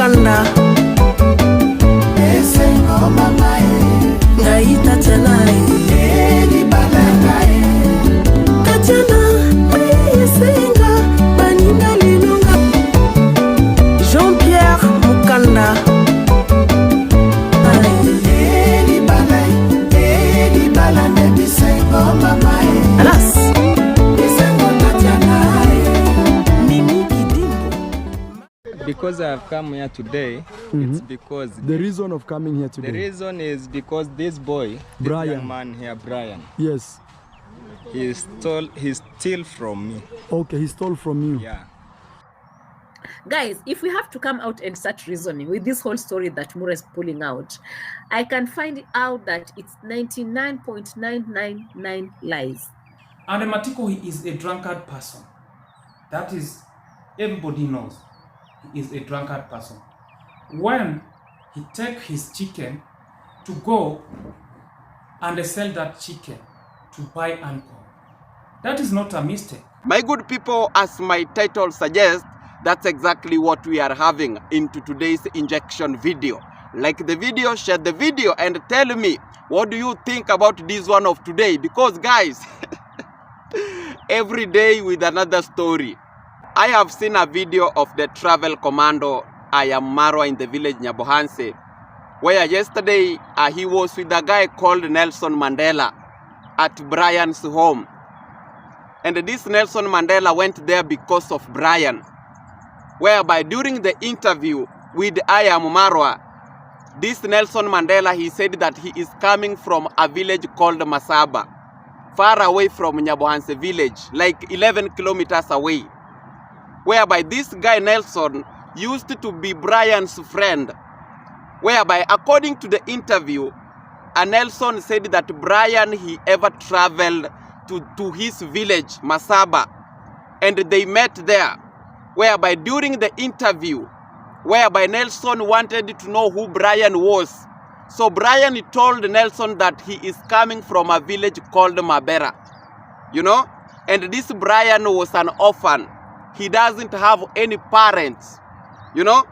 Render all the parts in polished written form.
mukanda esengo mama ngaita tena di balanga katana esenga baninga lilunga Jean-Pierre Mukanda di balanga bisengo mama alas Because I have come here today, it's because the reason of coming here today. The reason is because this boy, Brian. this young man here, Brian. Yes. He stole from me. Okay, he stole from you. Yeah. Guys, if we have to come out and start reasoning with this whole story that Mura is pulling out, I can find out that it's 99.999 lies. And Matiko, he is a drunkard person. That is, everybody knows. He is a drunkard person. When he take his chicken to go and sell that chicken to buy alcohol, that is not a mistake. My good people, as my title suggests, that's exactly what we are having into today's injection video. Like the video, share the video, and tell me, what do you think about this one of today? Because guys, every day with another story. I have seen a video of the travel commando Amqarot in the village Nyabohanse, where yesterday he was with a guy called Nelson Mandela at Brian's home. And this Nelson Mandela went there because of Brian, whereby during the interview with Amqarot, this Nelson Mandela, he said that he is coming from a village called Masaba, far away from Nyabohanse village, like 11 kilometers away. Whereby this guy Nelson used to be Brian's friend. Whereby, according to the interview, Nelson said that Brian, he ever traveled to his village, Masaba, and they met there. Whereby, during the interview, whereby Nelson wanted to know who Brian was. So Brian told Nelson that he is coming from a village called Mabera. You know? And this Brian was an orphan. He doesn't have any parents, you know.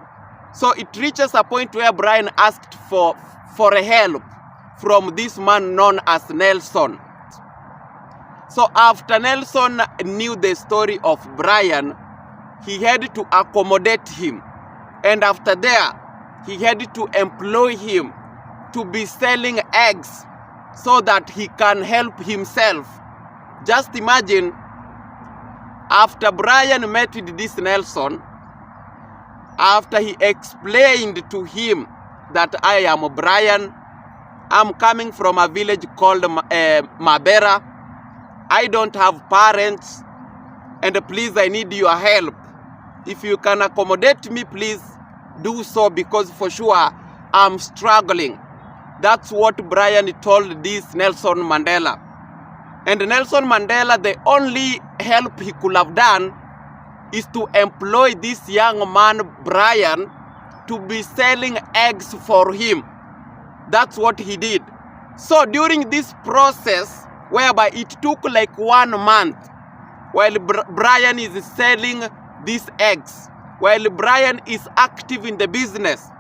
So it reaches a point where Brian asked for a help from this man known as Nelson. So after Nelson knew the story of Brian, he had to accommodate him. And after that, he had to employ him to be selling eggs so that he can help himself. Just imagine, after Brian met with this Nelson, after he explained to him that I am Brian, I'm coming from a village called Mabera, I don't have parents, and please I need your help. If you can accommodate me, please do so, because for sure I'm struggling. That's what Brian told this Nelson Mandela. And Nelson Mandela, the only help he could have done is to employ this young man, Brian, to be selling eggs for him. That's what he did. So during this process, whereby it took like 1 month, while Brian is selling these eggs, while Brian is active in the business.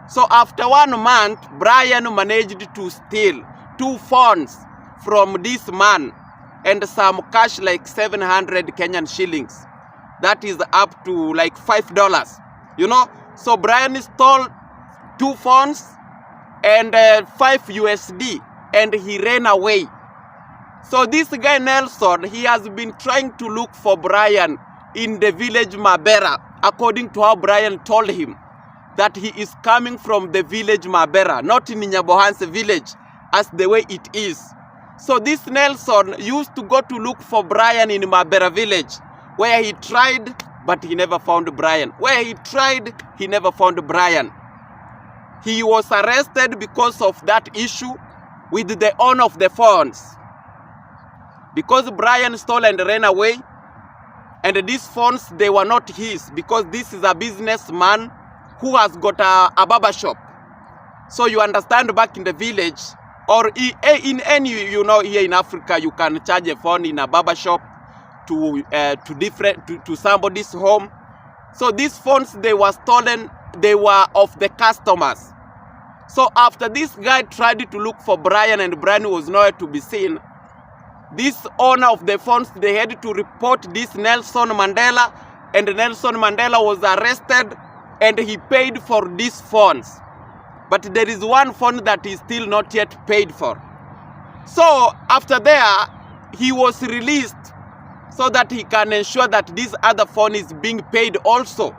So after 1 month, Brian managed to steal 2 phones from this man and some cash like 700 Kenyan shillings. That is up to like $5, you know. So Brian stole 2 phones and 5 USD and he ran away. So this guy Nelson, he has been trying to look for Brian in the village Mabera, according to how Brian told him that he is coming from the village Mabera, not in Nyabohanse village as the way it is. So this Nelson used to go to look for Brian in Mabera village, where he tried, but he never found Brian. Where he tried, he never found Brian. He was arrested because of that issue with the owner of the phones. Because Brian stole and ran away, and these phones, they were not his, because this is a businessman who has got a barber shop. So you understand, back in the village, or in any, you know, here in Africa, you can charge a phone in a barber shop to somebody's home. So these phones, they were stolen they were of the customers. So after this guy tried to look for Brian and Brian was nowhere to be seen, this owner of the phones, they had to report this Nelson Mandela, and Nelson Mandela was arrested and he paid for these phones. But there is one phone that is still not yet paid for. So after there, he was released so that he can ensure that this other phone is being paid also.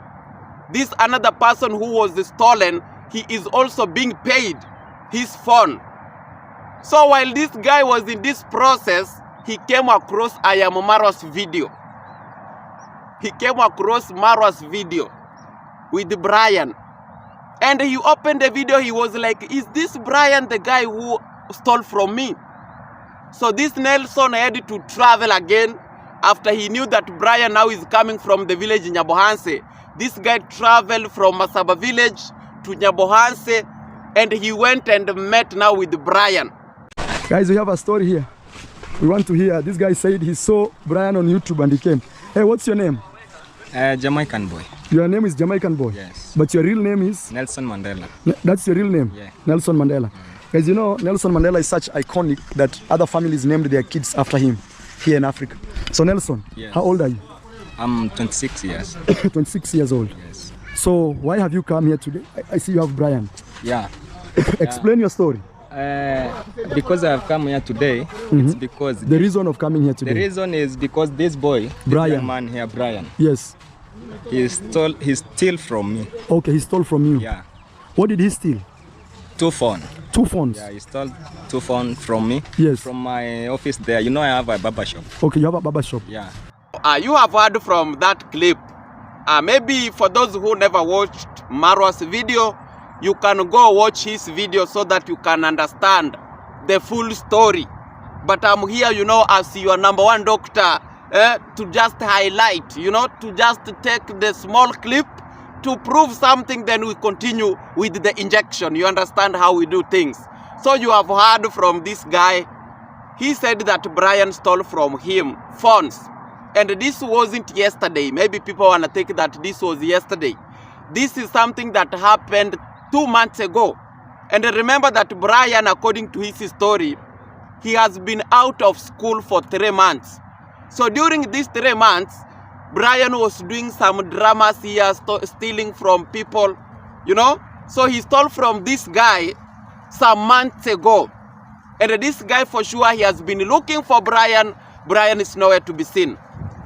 This another person who was stolen, he is also being paid his phone. So while this guy was in this process, he came across Amqarot's video. He came across Marwa's video with Brian. And he opened the video, he was like, is this Brian the guy who stole from me? So this Nelson had to travel again after he knew that Brian now is coming from the village in Nyabohanse. This guy traveled from Masaba village to Nyabohanse and he went and met now with Brian. Guys, we have a story here. We want to hear. This guy said he saw Brian on YouTube and he came. Hey, what's your name? Jamaican boy. Your name is Jamaican boy? Yes. But your real name is? Nelson Mandela. That's your real name? Yeah. Nelson Mandela. Guys, you know, Nelson Mandela is such iconic that other families named their kids after him here in Africa. So Nelson, yes. How old are you? I'm 26 years. 26 years old. Yes. So why have you come here today? I see you have Brian. Yeah. Explain your story. Because I have come here today, it's because... The reason of coming here today? The reason is because this boy, Brian. this young man here, Brian, yes, he stole from me. Okay, he stole from you? Yeah. What did he steal? 2 phones. 2 phones? Yeah, he stole 2 phones from me. Yes. From my office there. You know I have a barber shop. Okay, you have a barber shop? Yeah. You have heard from that clip. Maybe for those who never watched Marwa's video, you can go watch his video so that you can understand the full story. But I'm here, you know, as your #1 doctor, to just highlight, you know, to just take the small clip to prove something, then we continue with the injection. You understand how we do things. So you have heard from this guy. He said that Brian stole from him phones. And this wasn't yesterday. Maybe people want to think that this was yesterday. This is something that happened 2 months ago. And remember that Brian, according to his story, he has been out of school for 3 months. So during these 3 months, Brian was doing some dramas here, stealing from people, you know. So he stole from this guy some months ago. And this guy, for sure, he has been looking for Brian. Brian is nowhere to be seen.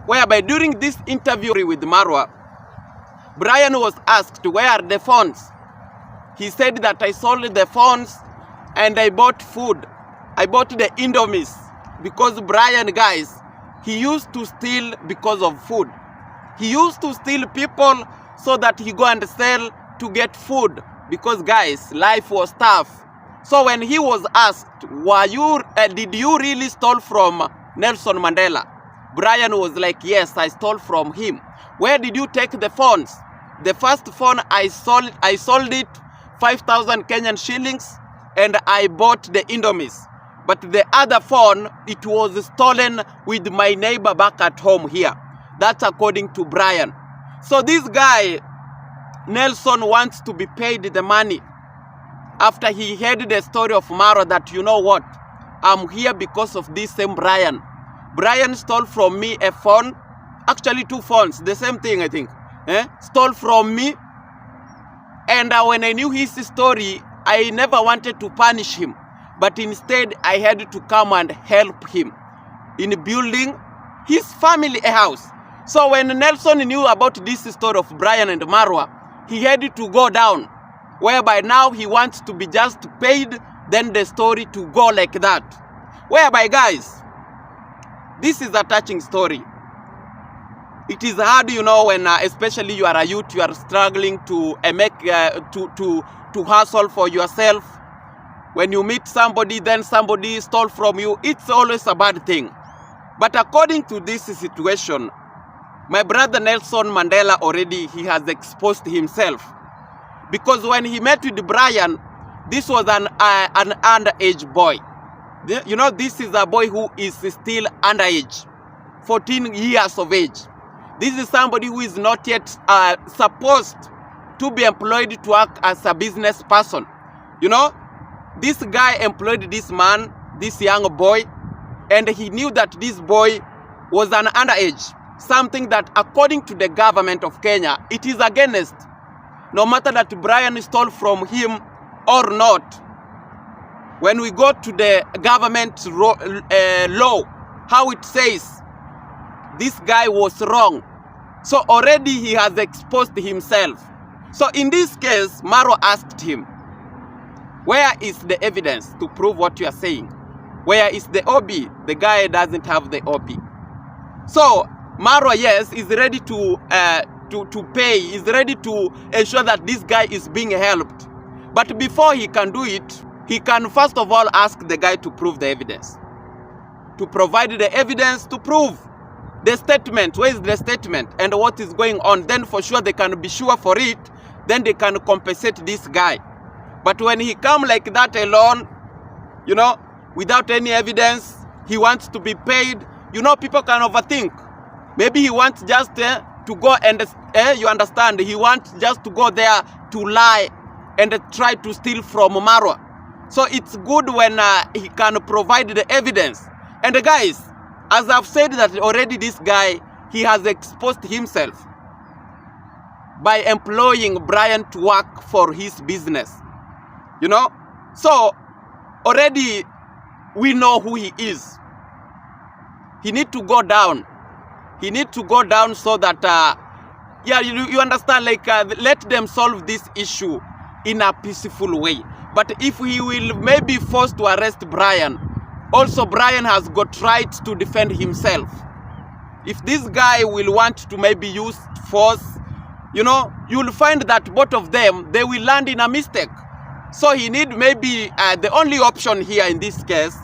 Whereby during this interview with Marwa, Brian was asked, where are the phones? He said that I sold the phones and I bought food. I bought the Indomies because Brian, guys, he used to steal because of food. He used to steal people so that he go and sell to get food because, guys, life was tough. So when he was asked, did you really steal from Nelson Mandela? Brian was like, yes, I stole from him. Where did you take the phones? The first phone I sold it 5,000 Kenyan shillings and I bought the Indomies. But the other phone, it was stolen with my neighbor back at home here. That's according to Brian. So this guy, Nelson, wants to be paid the money. After he heard the story of Maro that, you know what, I'm here because of this same Brian. Brian stole from me a phone, actually 2 phones, the same thing I think. Stole from me. And when I knew his story, I never wanted to punish him. But instead, I had to come and help him in building his family a house. So when Nelson knew about this story of Brian and Marwa, he had to go down. Whereby now he wants to be just paid, then the story to go like that. Whereby, guys, this is a touching story. It is hard, you know, when especially you are a youth, you are struggling to hustle for yourself. When you meet somebody, then somebody stole from you, it's always a bad thing. But according to this situation, my brother Nelson Mandela already, he has exposed himself. Because when he met with Brian, this was an underage boy. You know, this is a boy who is still underage, 14 years of age. This is somebody who is not yet supposed to be employed to work as a business person. You know, this guy employed this man, this young boy, and he knew that this boy was an underage, something that according to the government of Kenya, it is against, no matter that Brian stole from him or not. When we go to the government law, how it says, this guy was wrong. So already he has exposed himself. So in this case, Maro asked him, where is the evidence to prove what you are saying? Where is the OB? The guy doesn't have the OB. So Maro, yes, is ready to pay, is ready to ensure that this guy is being helped. But before he can do it, he can first of all ask the guy to prove the evidence. To provide the evidence to prove the statement. Where is the statement and what is going on? Then for sure they can be sure for it. Then they can compensate this guy. But when he come like that alone, you know, without any evidence, he wants to be paid. You know, people can overthink. Maybe he wants just to go and, you understand, he wants just to go there to lie and try to steal from Maro. So it's good when he can provide the evidence. And guys, as I've said that already, this guy, he has exposed himself by employing Brian to work for his business. You know? So already we know who he is. He need to go down. He need to go down so that, yeah, you understand, like, let them solve this issue in a peaceful way. But if he will maybe forced to arrest Brian, also Brian has got right to defend himself. If this guy will want to maybe use force, you know, you'll find that both of them, they will land in a mistake. So he need maybe, the only option here in this case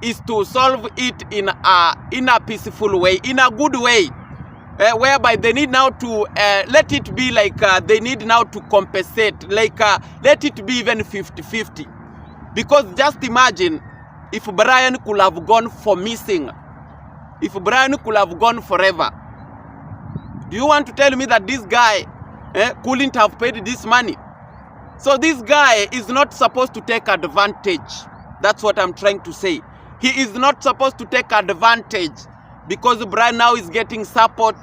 is to solve it in a peaceful way, in a good way, whereby they need now to let it be like they need now to compensate, like let it be even 50-50. Because just imagine if Brian could have gone for missing, if Brian could have gone forever. Do you want to tell me that this guy couldn't have paid this money? So this guy is not supposed to take advantage. That's what I'm trying to say. He is not supposed to take advantage because Brian now is getting support.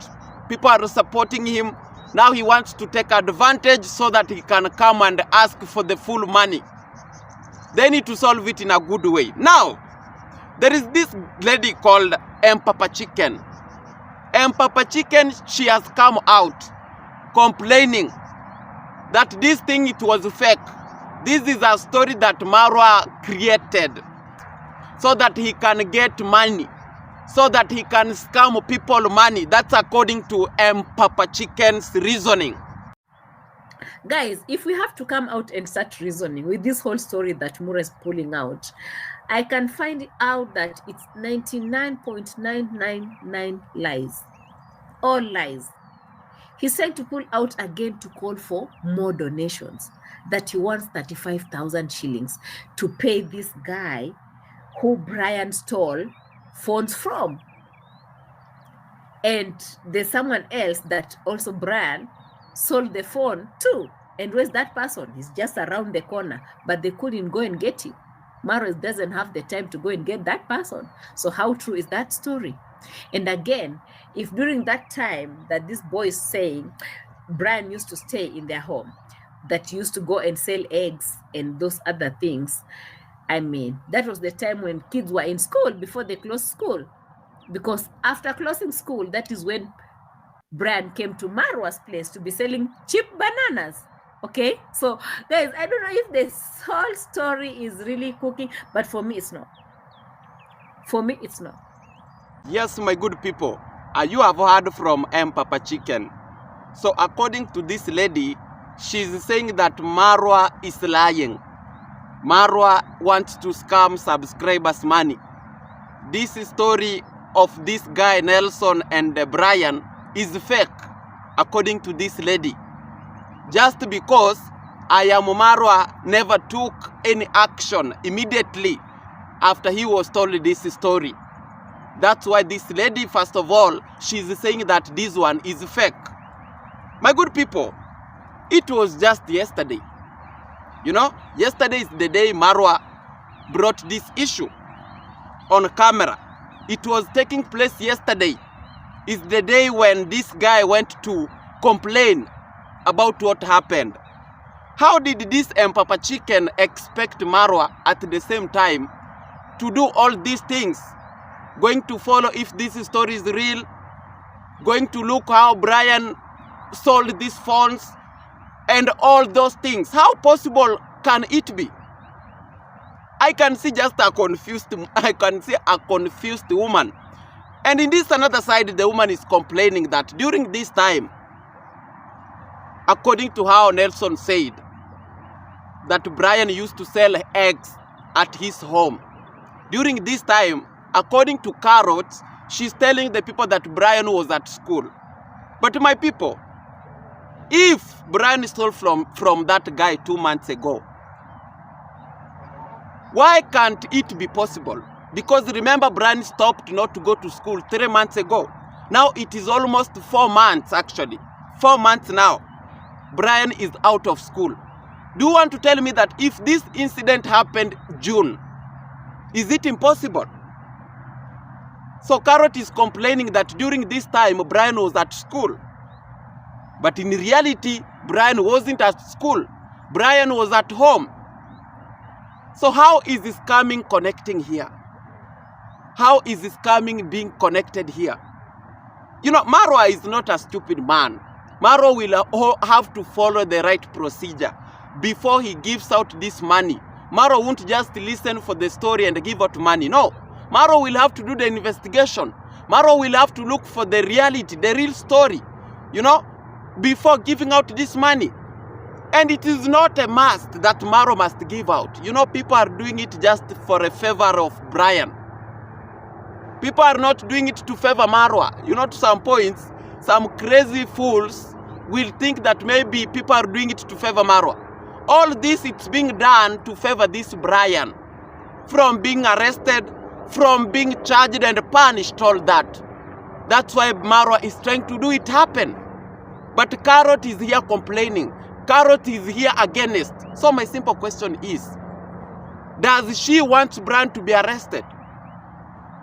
People are supporting him. Now he wants to take advantage so that he can come and ask for the full money. They need to solve it in a good way. Now, there is this lady called Chicken. Chicken, she has come out complaining that this thing, it was fake. This is a story that Marwa created so that he can get money, so that he can scam people money. That's according to Chicken's reasoning. Guys, if we have to come out and start reasoning with this whole story that Mura is pulling out, I can find out that it's 99.999 lies. All lies. He's trying to pull out again to call for more donations, that he wants 35,000 shillings to pay this guy who Brian stole phones from. And there's someone else that also Brian sold the phone to. And where's that person? He's just around the corner, but they couldn't go and get him. Maros doesn't have the time to go and get that person. So how true is that story? And again, if during that time that this boy is saying Brian used to stay in their home, that he used to go and sell eggs and those other things, I mean, that was the time when kids were in school before they closed school. Because after closing school, that is when Brian came to Marwa's place to be selling cheap bananas. Okay, so guys, I don't know if this whole story is really cooking, but for me, it's not. For me, it's not. Yes, my good people, you have heard from Chicken. So according to this lady, she's saying that Marwa is lying. Marwa wants to scam subscribers money. This story of this guy Nelson and Brian is fake, according to this lady. Just because Marwa never took any action immediately after he was told this story. That's why this lady, first of all, she's saying that this one is fake. My good people, It was just yesterday. You know, yesterday is the day Marwa brought this issue on camera. It was taking place yesterday. It's the day when this guy went to complain about what happened. How did this Papa Chicken expect Marwa at the same time to do all these things? Going to follow if this story is real, going to look how Brian sold these phones and all those things. How possible can it be? I can see just a confused woman. And in this another side, the woman is complaining that during this time, according to how Nelson said, that Brian used to sell eggs at his home. During this time, according to Amqarot, she's telling the people that Brian was at school. But my people, if Brian stole from that guy 2 months ago, why can't it be possible? Because remember, Brian stopped not to go to school 3 months ago. Now it is almost 4 months actually. 4 months now. Brian is out of school. Do you want to tell me that if this incident happened June, is it impossible? So Amqarot is complaining that during this time Brian was at school. But in reality, Brian wasn't at school. Brian was at home. So how is this scamming connecting here? How is this scamming being connected here? You know, Marwa is not a stupid man. Marwa will have to follow the right procedure before he gives out this money. Marwa won't just listen for the story and give out money. No. Marwa will have to do the investigation. Marwa will have to look for the reality, the real story, you know, before giving out this money. And it is not a must that Marwa must give out. You know, people are doing it just for a favor of Brian. People are not doing it to favor Marwa. You know, to some points, some crazy fools will think that maybe people are doing it to favor Marwa. All this, it's being done to favor this Brian. From being arrested, from being charged and punished, all that. That's why Marwa is trying to do it happen. But Amqarot is here complaining. Amqarot is here against. So my simple question is, does she want Brian to be arrested?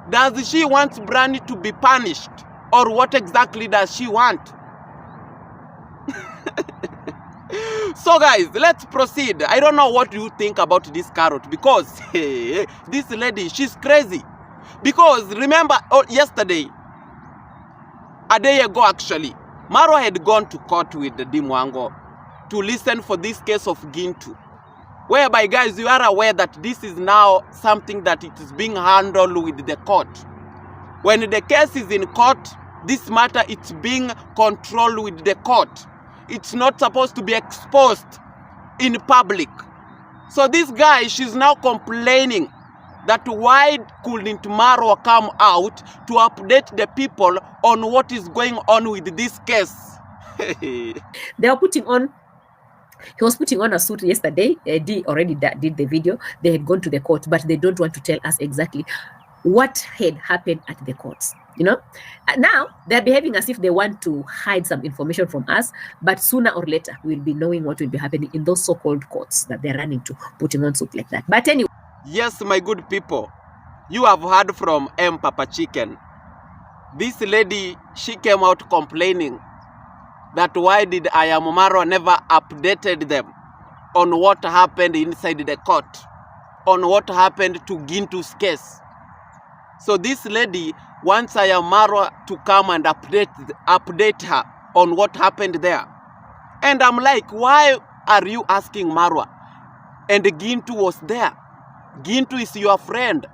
Does she want Brian to be punished? Or what exactly does she want? So guys, let's proceed. I don't know what you think about this Amqarot, because this lady, she's crazy. Because remember, yesterday, a day ago actually, Marwa had gone to court with the Dimwango to listen for this case of Gintu. Whereby, guys, you are aware that this is now something that it is being handled with the court. When the case is in court, this matter it's being controlled with the court. It's not supposed to be exposed in public. So this guy, she's now complaining that why couldn't Marwa come out to update the people on what is going on with this case? They are putting on, he was putting on a suit yesterday. D already did the video. They had gone to the court, but they don't want to tell us exactly what had happened at the courts. You know, now they're behaving as if they want to hide some information from us, but sooner or later we'll be knowing what will be happening in those so-called courts that they're running to, putting on suit like that. But anyway. Yes, my good people, you have heard from Papa Chicken. This lady, she came out complaining that why did Marwa never updated them on what happened inside the court, on what happened to Gintu's case. So this lady wants Marwa to come and update her on what happened there. And I'm like, why are you asking Marwa? And Gintu was there. Gintu is your friend.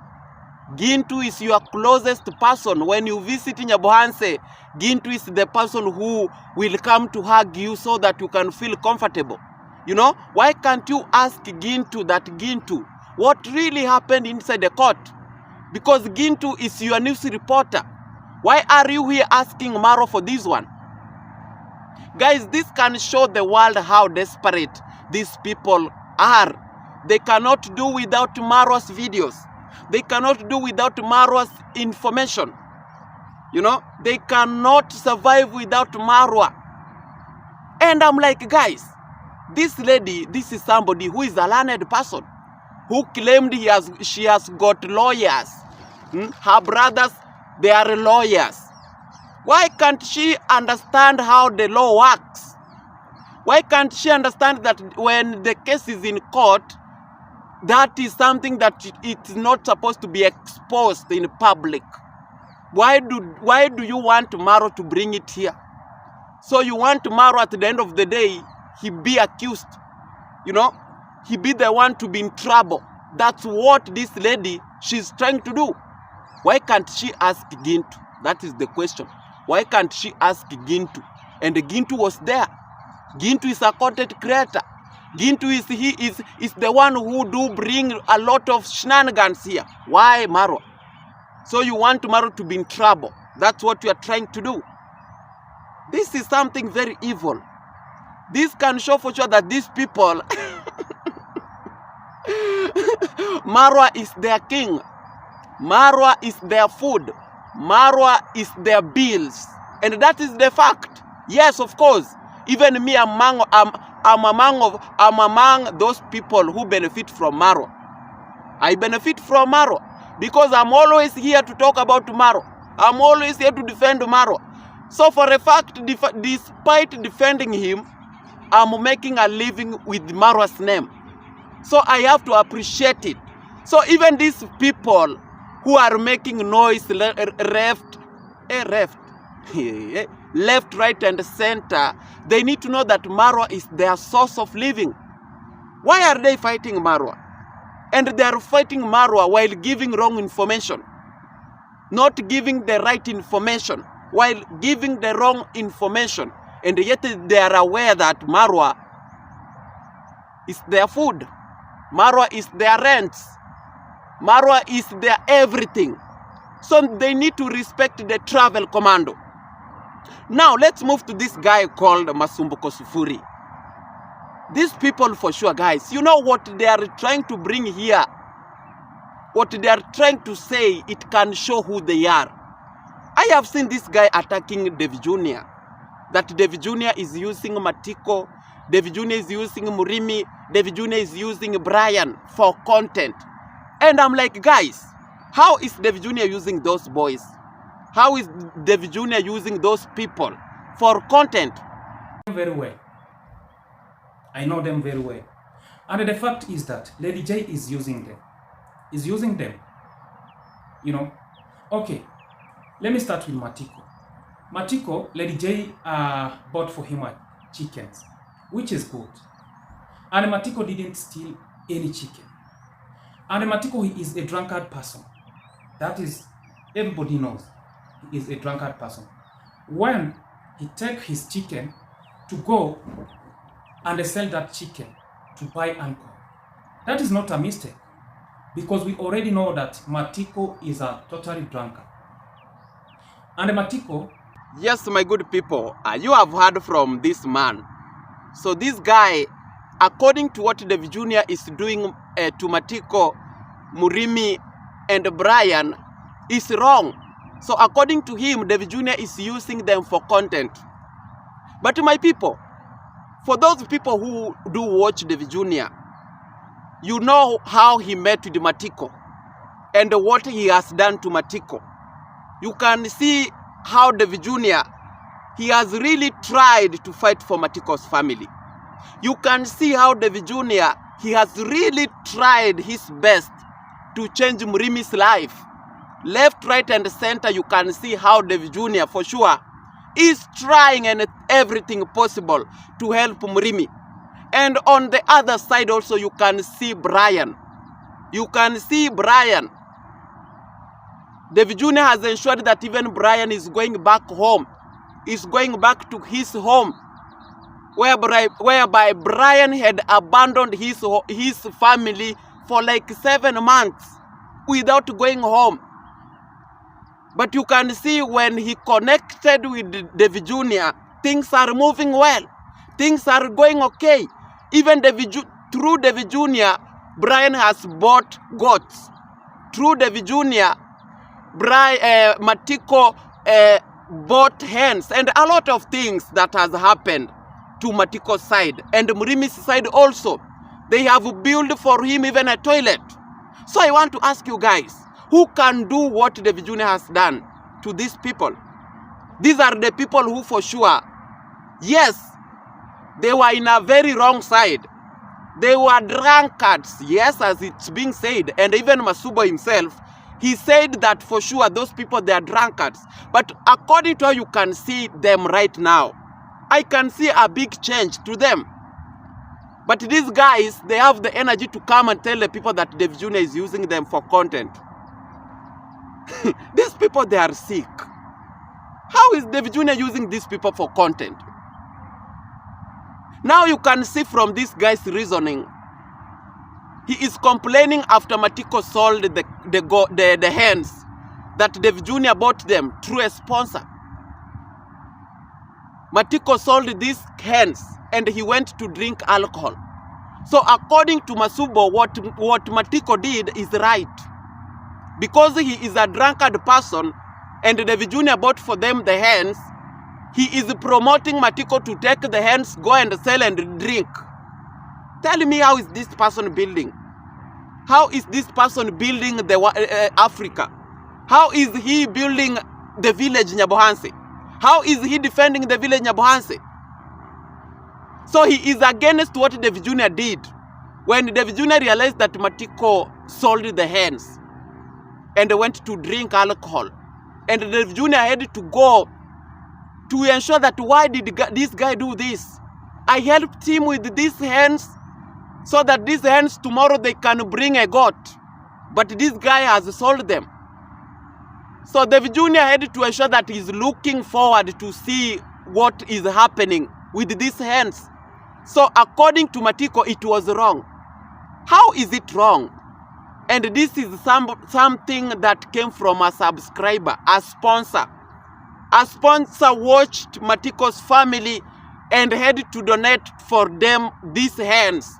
Gintu is your closest person. When you visit Nyabohanse, Gintu is the person who will come to hug you so that you can feel comfortable. You know, why can't you ask Gintu that Gintu, what really happened inside the court? Because Gintu is your news reporter. Why are you here asking Marwa for this one? Guys, this can show the world how desperate these people are. They cannot do without Marwa's videos. They cannot do without Marwa's information. You know, they cannot survive without Marwa. And I'm like, guys, This lady, this is somebody who is a learned person, who claimed she has got lawyers. Her brothers, they are lawyers. Why can't she understand how the law works? Why can't she understand that when the case is in court, that is something that it's not supposed to be exposed in public? Why do you want Maro to bring it here? So you want Maro at the end of the day, he be accused, he be the one to be in trouble. That's what this lady, she's trying to do. Why can't she ask Gintu? That is the question. Why can't she ask Gintu? And Gintu was there. Gintu is a content creator. Gintu is the one who do bring a lot of shenanigans here. Why Maro? So you want Maro to be in trouble. That's what you are trying to do. This is something very evil. This can show for sure that these people, Marwa is their king. Marwa is their food. Marwa is their bills. And that is the fact. Yes, of course. Even me, I'm among those people who benefit from Marwa. I benefit from Marwa because I'm always here to talk about Marwa. I'm always here to defend Marwa. So for a fact, despite defending him, I'm making a living with Marwa's name. So I have to appreciate it. So even these people who are making noise left, right, and center, they need to know that Marwa is their source of living. Why are they fighting Marwa? And they are fighting Marwa while giving wrong information, not giving the right information, while giving the wrong information. And yet they are aware that Marwa is their food. Marwa is their rents. Marwa is their everything. So they need to respect the travel commando. Now let's move to this guy called Masumbuko Sufuri. These people for sure, guys, you know what they are trying to bring here? What they are trying to say, it can show who they are. I have seen this guy attacking David Jr. That David Jr. is using Matiko, David Jr. is using Murimi, David Jr. is using Brian for content. And I'm like, guys, how is David Jr. using those boys? How is David Jr. using those people for content? Very well. I know them very well. And the fact is that Lady J is using them. Okay, let me start with Matiko. Matiko, Lady J bought for him chickens, which is good. And Matiko didn't steal any chicken. And Matiko, he is a drunkard person. That is, everybody knows he is a drunkard person. When he take his chicken to go and sell that chicken to buy Amqarot, that is not a mistake, because we already know that Matiko is a totally drunkard. And Matiko... Yes, my good people, you have heard from this man. So this guy, according to what David Jr. is doing to Matiko, Murimi, and Brian, is wrong. So according to him, David Jr. is using them for content. But my people, for those people who do watch David Jr., you know how he met with Matiko and what he has done to Matiko. You can see how David Jr., he has really tried to fight for Matiko's family. You can see how David Jr., he has really tried his best to change Murimi's life. Left, right, and center, you can see how David Jr. for sure is trying and everything possible to help Murimi. And on the other side also, you can see Brian. David Jr. has ensured that even Brian is going back home. Is going back to his home, whereby Brian had abandoned his family for like 7 months without going home. But you can see when he connected with David Jr., things are moving well. Things are going okay. Even through David Jr., Brian has bought goats. Through David Jr., Matiko bought hens, and a lot of things that has happened. to Matiko's side and Murimi's side also. They have built for him even a toilet. So I want to ask you guys, who can do what David Jr. has done to these people? These are the people who for sure, yes, they were in a very wrong side. They were drunkards, yes, as it's being said. And even Masubo himself, he said that for sure those people, they are drunkards. But according to how you can see them right now, I can see a big change to them. But these guys, they have the energy to come and tell the people that David Jr. is using them for content. These people, they are sick. How is David Jr. using these people for content? Now you can see from this guy's reasoning, he is complaining after Matiko sold the hens that David Jr. bought them through a sponsor. Matiko sold these hens and he went to drink alcohol. So according to Masubo, what Matiko did is right. Because he is a drunkard person and David Jr. bought for them the hens, he is promoting Matiko to take the hens, go and sell and drink. Tell me, how is this person building? How is this person building the Africa? How is he building the village Nyabohanse? How is he defending the village Nyabohanse? So he is against what David Jr. did. When David Jr. realized that Matiko sold the hens and went to drink alcohol, and David Jr. had to go to ensure that why did this guy do this? I helped him with these hens so that these hens tomorrow they can bring a goat. But this guy has sold them. So David Jr. had to ensure that he's looking forward to see what is happening with these hens. So according to Matiko, it was wrong. How is it wrong? And this is something that came from a subscriber, a sponsor. A sponsor watched Matiko's family and had to donate for them these hens,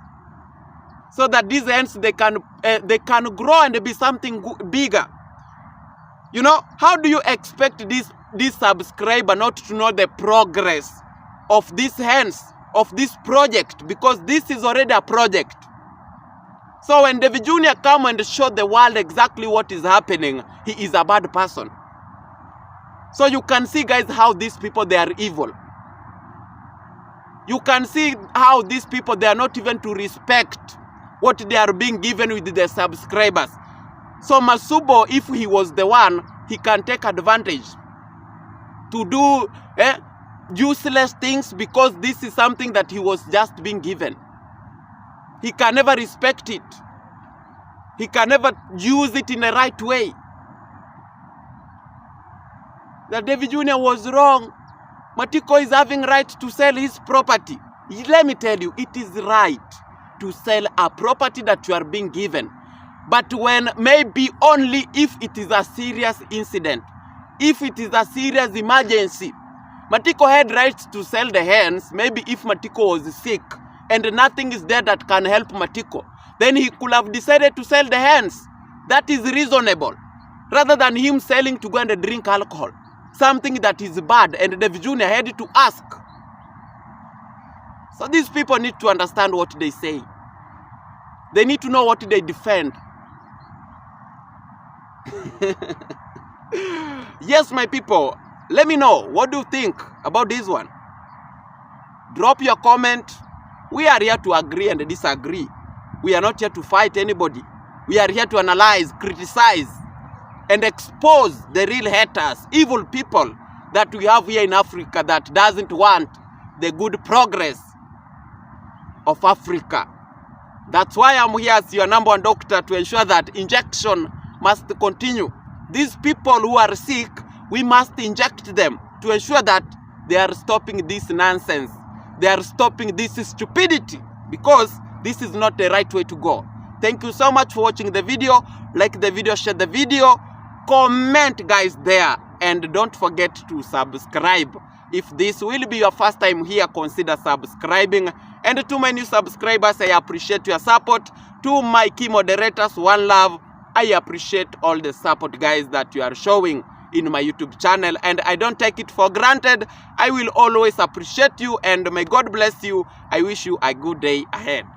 so that these hens they can grow and be something bigger. You know, how do you expect this subscriber not to know the progress of these hens, of this project? Because this is already a project. So when David Jr. come and show the world exactly what is happening, he is a bad person. So you can see, guys, how these people, they are evil. You can see how these people, they are not even to respect what they are being given with their subscribers. So Masubo, if he was the one, he can take advantage to do useless things because this is something that he was just being given. He can never respect it. He can never use it in the right way. That David Jr. was wrong. Matiko is having right to sell his property. Let me tell you, it is right to sell a property that you are being given. But when maybe only if it is a serious incident, if it is a serious emergency. Matiko had rights to sell the hens, maybe if Matiko was sick and nothing is there that can help Matiko. Then he could have decided to sell the hens. That is reasonable. Rather than him selling to go and drink alcohol. Something that is bad, and David Jr. had to ask. So these people need to understand what they say. They need to know what they defend. Yes, my people, let me know, what do you think about this one? Drop your comment. We are here to agree and disagree. We are not here to fight anybody. We are here to analyze, criticize, and expose the real haters, evil people that we have here in Africa that doesn't want the good progress of Africa. That's why I'm here as your number one doctor, to ensure that injection must continue. These people who are sick, we must inject them to ensure that they are stopping this nonsense. They are stopping this stupidity, because this is not the right way to go. Thank you so much for watching the video. Like the video, share the video, comment, guys, there, and don't forget to subscribe. If this will be your first time here, consider subscribing. And to my new subscribers, I appreciate your support. To my key moderators, one love. I appreciate all the support, guys, that you are showing. in my YouTube channel, and I don't take it for granted. I will always appreciate you, and may God bless you. I wish you a good day ahead.